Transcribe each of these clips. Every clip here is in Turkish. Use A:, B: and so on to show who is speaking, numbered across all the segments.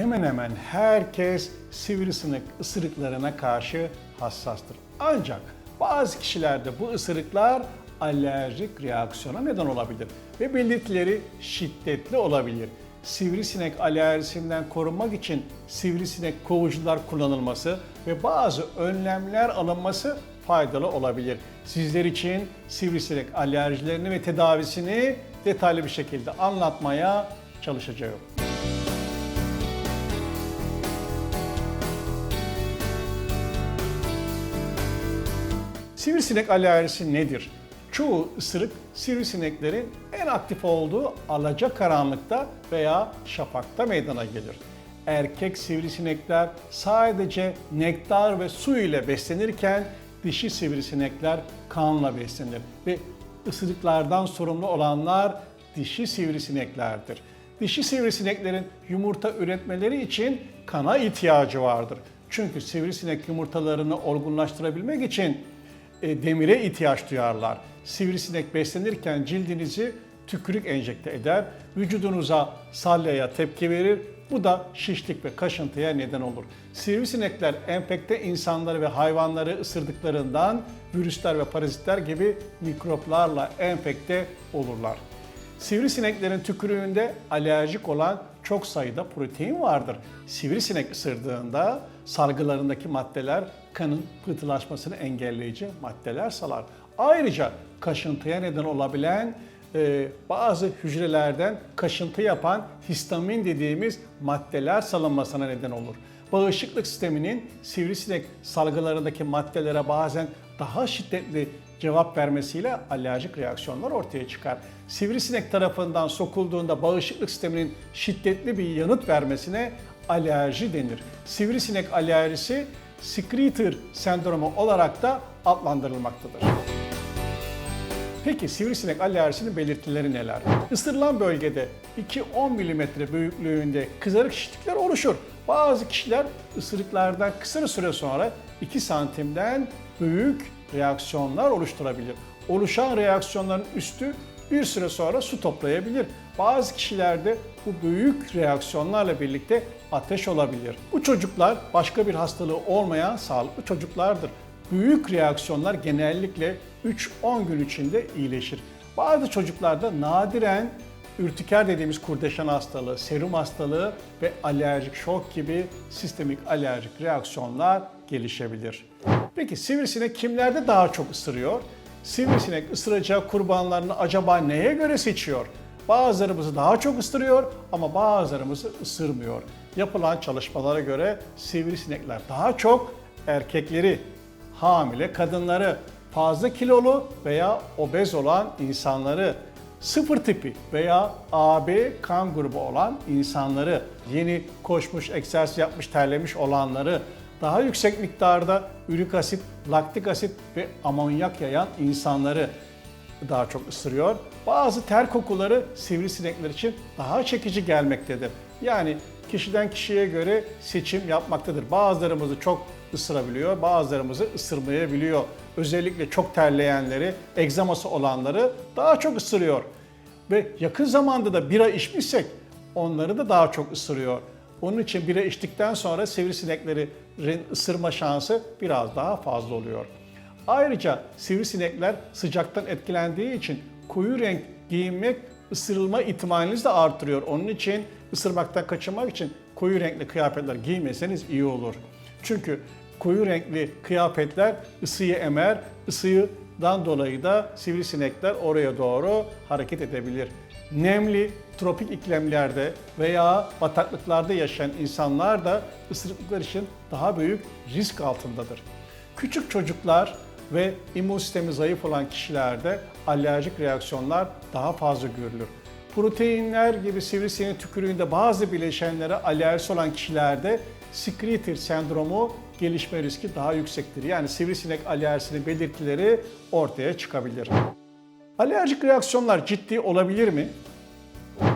A: hemen hemen herkes sivrisinek ısırıklarına karşı hassastır. Ancak bazı kişilerde bu ısırıklar alerjik reaksiyona neden olabilir ve belirtileri şiddetli olabilir. Sivrisinek alerjisinden korunmak için sivrisinek kovucular kullanılması ve bazı önlemler alınması faydalı olabilir. Sizler için sivrisinek alerjilerini ve tedavisini detaylı bir şekilde anlatmaya çalışacağım. Sivrisinek alerjisi nedir? Çoğu ısırık sivrisineklerin en aktif olduğu alacakaranlıkta veya şafakta meydana gelir. Erkek sivrisinekler sadece nektar ve su ile beslenirken dişi sivrisinekler kanla beslenir ve ısırıklardan sorumlu olanlar dişi sivrisineklerdir. Dişi sivrisineklerin yumurta üretmeleri için kana ihtiyacı vardır. Çünkü sivrisinek yumurtalarını olgunlaştırabilmek için demire ihtiyaç duyarlar. Sivrisinek beslenirken cildinizi tükürük enjekte eder, vücudunuza salyaya tepki verir. Bu da şişlik ve kaşıntıya neden olur. Sivrisinekler enfekte insanları ve hayvanları ısırdıklarından virüsler ve parazitler gibi mikroplarla enfekte olurlar. Sivrisineklerin tükürüğünde alerjik olan çok sayıda protein vardır. Sivrisinek ısırdığında salgılarındaki maddeler kanın pıhtılaşmasını engelleyici maddeler salar. Ayrıca kaşıntıya neden olabilen bazı hücrelerden kaşıntı yapan histamin dediğimiz maddeler salınmasına neden olur. Bağışıklık sisteminin sivrisinek salgılarındaki maddelere bazen daha şiddetli cevap vermesiyle alerjik reaksiyonlar ortaya çıkar. Sivrisinek tarafından sokulduğunda bağışıklık sisteminin şiddetli bir yanıt vermesine alerji denir. Sivrisinek alerjisi Secretor sendromu olarak da adlandırılmaktadır. Peki sivrisinek alerjisinin belirtileri neler? Isırılan bölgede 2-10 mm büyüklüğünde kızarık şişlikler oluşur. Bazı kişiler ısırıklardan kısa süre sonra 2 santimden büyük reaksiyonlar oluşturabilir. Oluşan reaksiyonların üstü bir süre sonra su toplayabilir. Bazı kişilerde bu büyük reaksiyonlarla birlikte ateş olabilir. Bu çocuklar başka bir hastalığı olmayan sağlıklı çocuklardır. Büyük reaksiyonlar genellikle 3-10 gün içinde iyileşir. Bazı çocuklarda nadiren ürtiker dediğimiz kurdeşen hastalığı, serum hastalığı ve alerjik şok gibi sistemik alerjik reaksiyonlar gelişebilir. Peki sivrisinek kimlerde daha çok ısırıyor? Sivrisinek ısıracağı kurbanlarını acaba neye göre seçiyor? Bazılarımızı daha çok ısırıyor ama bazılarımızı ısırmıyor. Yapılan çalışmalara göre sivrisinekler daha çok erkekleri, hamile kadınları, fazla kilolu veya obez olan insanları, sıfır tipi veya AB kan grubu olan insanları, yeni koşmuş, egzersiz yapmış, terlemiş olanları, daha yüksek miktarda ürik asit, laktik asit ve amonyak yayan insanları daha çok ısırıyor. Bazı ter kokuları sivrisinekler için daha çekici gelmektedir. Yani kişiden kişiye göre seçim yapmaktadır. Bazılarımızı çok ısırabiliyor, bazılarımızı ısırmayabiliyor. Özellikle çok terleyenleri, egzaması olanları daha çok ısırıyor. Ve yakın zamanda da bira içmişsek onları da daha çok ısırıyor. Onun için bira içtikten sonra sivrisineklerin ısırma şansı biraz daha fazla oluyor. Ayrıca sivrisinekler sıcaktan etkilendiği için koyu renk giyinmek ısırılma ihtimalinizi de artırıyor. Onun için ısırmaktan kaçınmak için koyu renkli kıyafetler giymeseniz iyi olur. Çünkü koyu renkli kıyafetler ısıyı emer, ısıdan dolayı da sivrisinekler oraya doğru hareket edebilir. Nemli, tropik iklimlerde veya bataklıklarda yaşayan insanlar da ısırıklar için daha büyük risk altındadır. Küçük çocuklar ve immün sistemi zayıf olan kişilerde alerjik reaksiyonlar daha fazla görülür. Proteinler gibi sivrisineğin tükürüğünde bazı bileşenlere alerjisi olan kişilerde Secretor sendromu gelişme riski daha yüksektir. Yani sivrisinek alerjisinin belirtileri ortaya çıkabilir. Alerjik reaksiyonlar ciddi olabilir mi?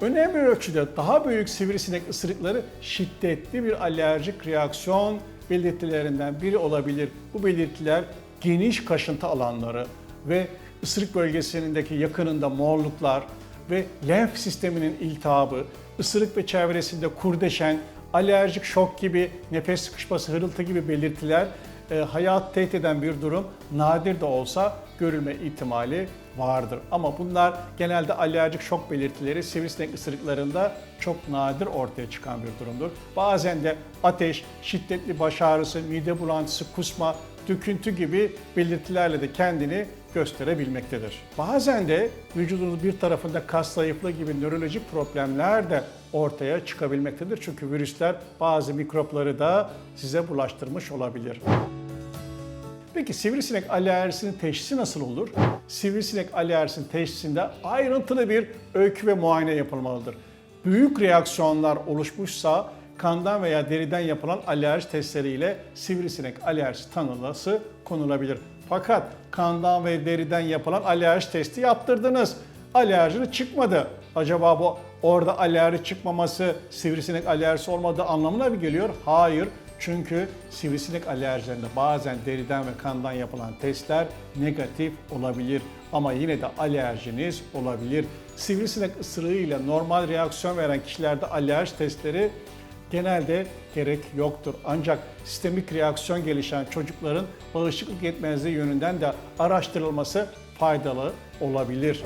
A: Önemli ölçüde daha büyük sivrisinek ısırıkları şiddetli bir alerjik reaksiyon belirtilerinden biri olabilir. Bu belirtiler geniş kaşıntı alanları ve ısırık bölgesindeki yakınında morluklar ve lenf sisteminin iltihabı, ısırık ve çevresinde kurdeşen, alerjik şok gibi, nefes sıkışması, hırıltı gibi belirtiler hayat tehdit eden bir durum nadir de olsa görülme ihtimali vardır. Ama bunlar genelde alerjik şok belirtileri sivrisinek ısırıklarında çok nadir ortaya çıkan bir durumdur. Bazen de ateş, şiddetli baş ağrısı, mide bulantısı, kusma, döküntü gibi belirtilerle de kendini gösterebilmektedir. Bazen de vücudunuz bir tarafında kas zayıflığı gibi nörolojik problemler de ortaya çıkabilmektedir. Çünkü virüsler bazı mikropları da size bulaştırmış olabilir. Peki sivrisinek alerjisinin teşhisi nasıl olur? Sivrisinek alerjisinin teşhisinde ayrıntılı bir öykü ve muayene yapılmalıdır. Büyük reaksiyonlar oluşmuşsa kandan veya deriden yapılan alerji testleriyle sivrisinek alerjisi tanısı konulabilir. Fakat kandan ve deriden yapılan alerji testi yaptırdınız. Alerjiniz çıkmadı. Acaba bu orada alerji çıkmaması sivrisinek alerjisi olmadığı anlamına mı geliyor? Hayır. Çünkü sivrisinek alerjilerinde bazen deriden ve kandan yapılan testler negatif olabilir. Ama yine de alerjiniz olabilir. Sivrisinek ısırığıyla normal reaksiyon veren kişilerde alerji testleri genelde gerek yoktur. Ancak sistemik reaksiyon gelişen çocukların bağışıklık yetmezliği yönünden de araştırılması faydalı olabilir.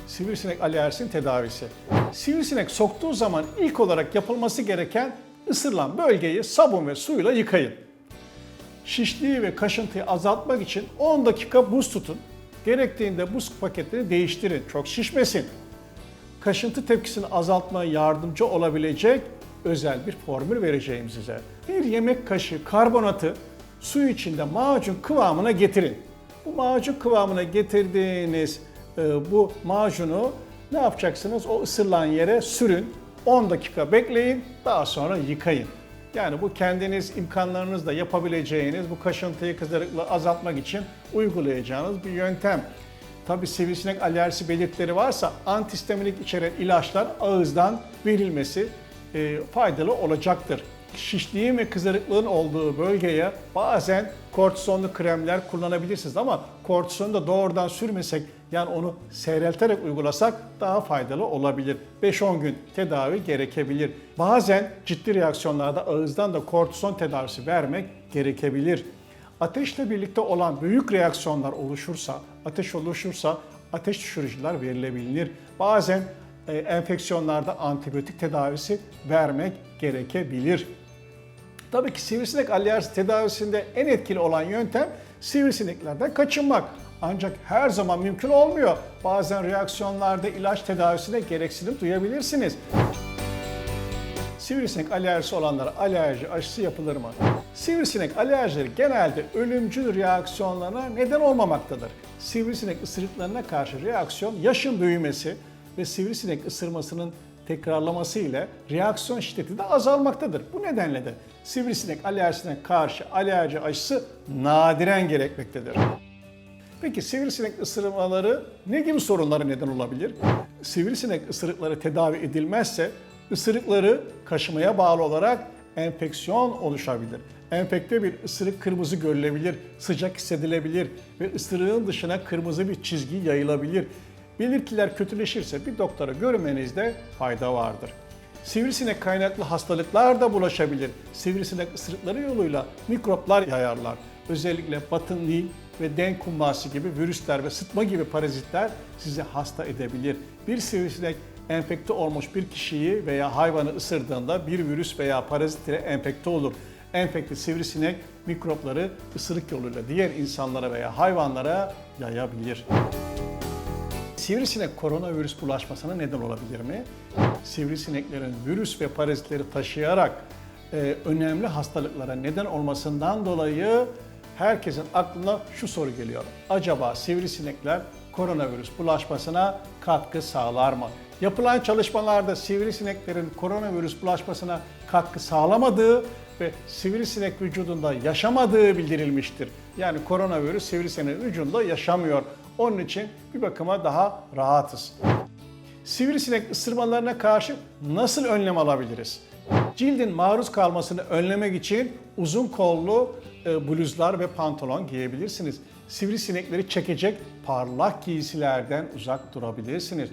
A: Sivrisinek alerjisinin tedavisi. Sivrisinek soktuğu zaman ilk olarak yapılması gereken ısırılan bölgeyi sabun ve suyla yıkayın. Şişliği ve kaşıntıyı azaltmak için 10 dakika buz tutun. Gerektiğinde buz paketini değiştirin. Çok şişmesin. Kaşıntı tepkisini azaltmaya yardımcı olabilecek özel bir formül vereceğim size. Bir yemek kaşığı karbonatı su içinde macun kıvamına getirin. Bu macun kıvamına getirdiğiniz bu macunu ne yapacaksınız? O ısırılan yere sürün. 10 dakika bekleyin, daha sonra yıkayın. Yani bu kendiniz imkanlarınızla yapabileceğiniz bu kaşıntıyı, kızarıklığı azaltmak için uygulayacağınız bir yöntem. Tabii sivrisinek alerjisi belirtileri varsa antihistaminik içeren ilaçlar ağızdan verilmesi faydalı olacaktır. Şişliğin ve kızarıklığın olduğu bölgeye bazen kortizonlu kremler kullanabilirsiniz ama kortizonu da doğrudan sürmesek, yani onu seyrelterek uygulasak daha faydalı olabilir. 5-10 gün tedavi gerekebilir. Bazen ciddi reaksiyonlarda ağızdan da kortizon tedavisi vermek gerekebilir. Ateşle birlikte olan büyük reaksiyonlar oluşursa, ateş düşürücüler verilebilir. Bazen enfeksiyonlarda antibiyotik tedavisi vermek gerekebilir. Tabii ki sivrisinek alerjisi tedavisinde en etkili olan yöntem sivrisineklerden kaçınmak. Ancak her zaman mümkün olmuyor. Bazen reaksiyonlarda ilaç tedavisine gereksinim duyabilirsiniz. Sivrisinek alerjisi olanlara alerji aşısı yapılır mı? Sivrisinek alerjileri genelde ölümcül reaksiyonlarına neden olmamaktadır. Sivrisinek ısırıklarına karşı reaksiyon yaşın büyümesi ve sivrisinek ısırmasının tekrarlaması ile reaksiyon şiddeti de azalmaktadır. Bu nedenle de sivrisinek alerjisine karşı alerji aşısı nadiren gerekmektedir. Peki sivrisinek ısırmaları ne gibi sorunlara neden olabilir? Sivrisinek ısırıkları tedavi edilmezse ısırıkları kaşımaya bağlı olarak enfeksiyon oluşabilir. Enfekte bir ısırık kırmızı görülebilir, sıcak hissedilebilir ve ısırığın dışına kırmızı bir çizgi yayılabilir. Belirtiler kötüleşirse bir doktora görünmenizde fayda vardır. Sivrisinek kaynaklı hastalıklar da bulaşabilir. Sivrisinek ısırıkları yoluyla mikroplar yayarlar. Özellikle batın nil ve denk kumbası gibi virüsler ve sıtma gibi parazitler sizi hasta edebilir. Bir sivrisinek enfekte olmuş bir kişiyi veya hayvanı ısırdığında bir virüs veya parazit ile enfekte olur. Enfekte sivrisinek mikropları ısırık yoluyla diğer insanlara veya hayvanlara yayabilir. Sivrisinek koronavirüs bulaşmasına neden olabilir mi? Sivrisineklerin virüs ve parazitleri taşıyarak önemli hastalıklara neden olmasından dolayı herkesin aklına şu soru geliyor. Acaba sivrisinekler koronavirüs bulaşmasına katkı sağlar mı? Yapılan çalışmalarda sivrisineklerin koronavirüs bulaşmasına katkı sağlamadığı ve sivrisinek vücudunda yaşamadığı bildirilmiştir. Yani koronavirüs sivrisineğin vücudunda yaşamıyor. Onun için bir bakıma daha rahatız. Sivrisinek ısırmalarına karşı nasıl önlem alabiliriz? Cildin maruz kalmasını önlemek için uzun kollu bluzlar ve pantolon giyebilirsiniz. Sivrisinekleri çekecek parlak giysilerden uzak durabilirsiniz.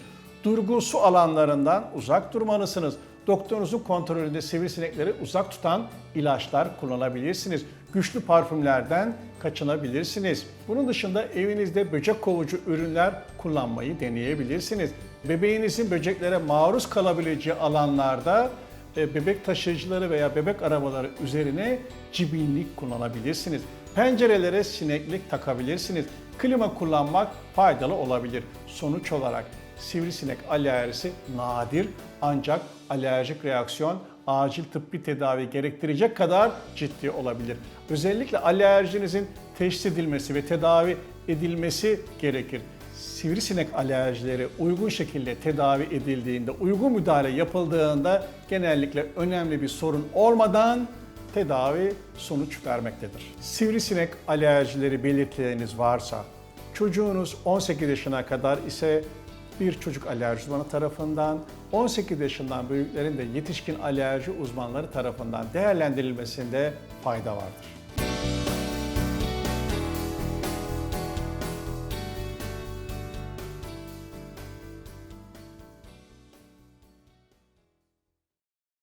A: Durgun su alanlarından uzak durmalısınız. Doktorunuzun kontrolünde sivrisinekleri uzak tutan ilaçlar kullanabilirsiniz. Güçlü parfümlerden kaçınabilirsiniz. Bunun dışında evinizde böcek kovucu ürünler kullanmayı deneyebilirsiniz. Bebeğinizin böceklere maruz kalabileceği alanlarda bebek taşıyıcıları veya bebek arabaları üzerine cibinlik kullanabilirsiniz. Pencerelere sineklik takabilirsiniz. Klima kullanmak faydalı olabilir. Sonuç olarak sivrisinek alerjisi nadir ancak alerjik reaksiyon acil tıbbi tedavi gerektirecek kadar ciddi olabilir. Özellikle alerjinizin teşhis edilmesi ve tedavi edilmesi gerekir. Sivrisinek alerjileri uygun şekilde tedavi edildiğinde, uygun müdahale yapıldığında genellikle önemli bir sorun olmadan tedavi sonuç vermektedir. Sivrisinek alerjileri belirtileriniz varsa, çocuğunuz 18 yaşına kadar ise bir çocuk alerji uzmanı tarafından, 18 yaşından büyüklerin de yetişkin alerji uzmanları tarafından değerlendirilmesinde fayda vardır.